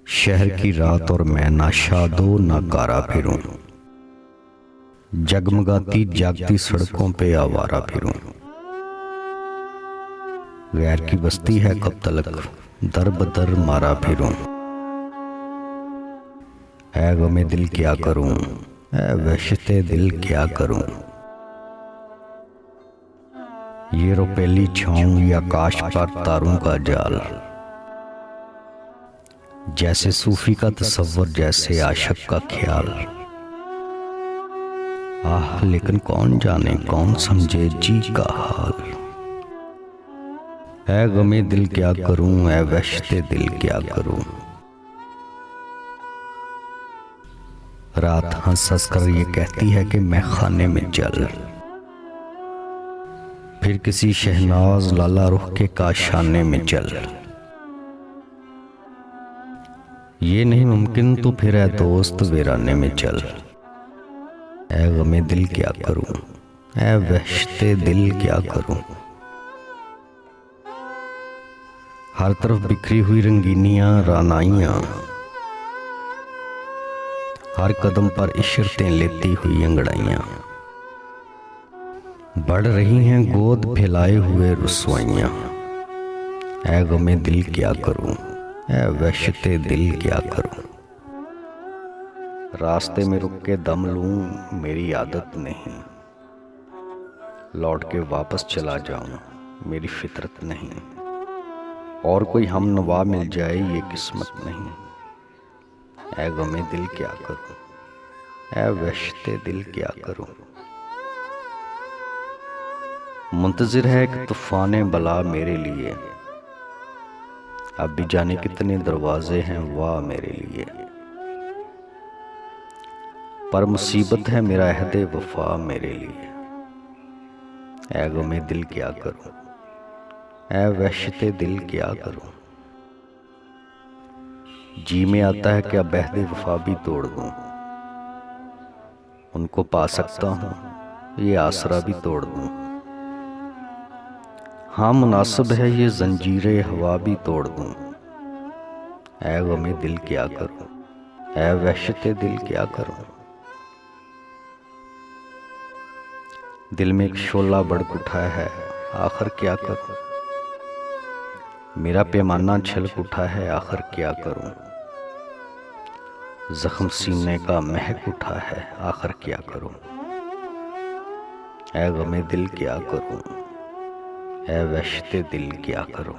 शहर की रात और मैं ना शादो ना कारा फिरूं, जगमगाती जागती सड़कों पे आवारा फिरूं। गैर की बस्ती है कब तलक दर बदर मारा फिरूं। ऐ गमे दिल क्या करूं, ऐ वहशते दिल क्या करूं। ये रुपेली छाऊं या आकाश पर तारों का जाल, जैसे सूफी का तसव्वुर जैसे आशिक का ख्याल। आह लेकिन कौन जाने कौन समझे जी का हाल। ऐ गमे दिल क्या करूं, ऐ वहशते दिल क्या करूं। रात हंस हंस कर ये कहती है कि मैं खाने में चल, फिर किसी शहनाज लाला रुख के काशाने में चल। ये नहीं मुमकिन तो फिर है दोस्त वीराने में चल। ऐ गमे दिल क्या करूं, ऐ वहशते दिल क्या करूं। हर तरफ बिखरी हुई रंगीनियां रानाइयां, हर कदम पर इशरतें लेती हुई अंगड़ाइयां। बढ़ रही हैं गोद फैलाए हुए रुसवाइयां। ऐ गमे दिल क्या करूं, ऐ वहशते दिल क्या करूं। रास्ते में रुक के दम लूं मेरी आदत नहीं, लौट के वापस चला जाऊं मेरी फितरत नहीं। और कोई हम नवा मिल जाए ये किस्मत नहीं। ऐ गमे दिल क्या करूं, ऐ वहशते दिल क्या करूं। मुंतजिर है एक तूफाने बला मेरे लिए, अब भी जाने कितने दरवाजे हैं वाह मेरे लिए। पर मुसीबत है मेरा अहदे वफा मेरे लिए। ऐ गमे दिल क्या करूं, ऐ वहशते दिल क्या करूं। जी में आता है क्या अहदे वफा भी तोड़ दूं, उनको पा सकता हूं ये आसरा भी तोड़ दूं। हाँ मुनासिब है ये जंजीरे हवा भी तोड़ दूं। ऐ गमे दिल क्या करूं, ऐ वहशते दिल क्या करूं। दिल में एक शोला भड़क उठा है आखिर क्या करूं। मेरा पैमाना छलक उठा है आखिर क्या करूं। जख्म सीने का महक उठा है आखिर क्या करूं। ऐ गमे दिल क्या करूं, ऐ वहशते दिल क्या करूं।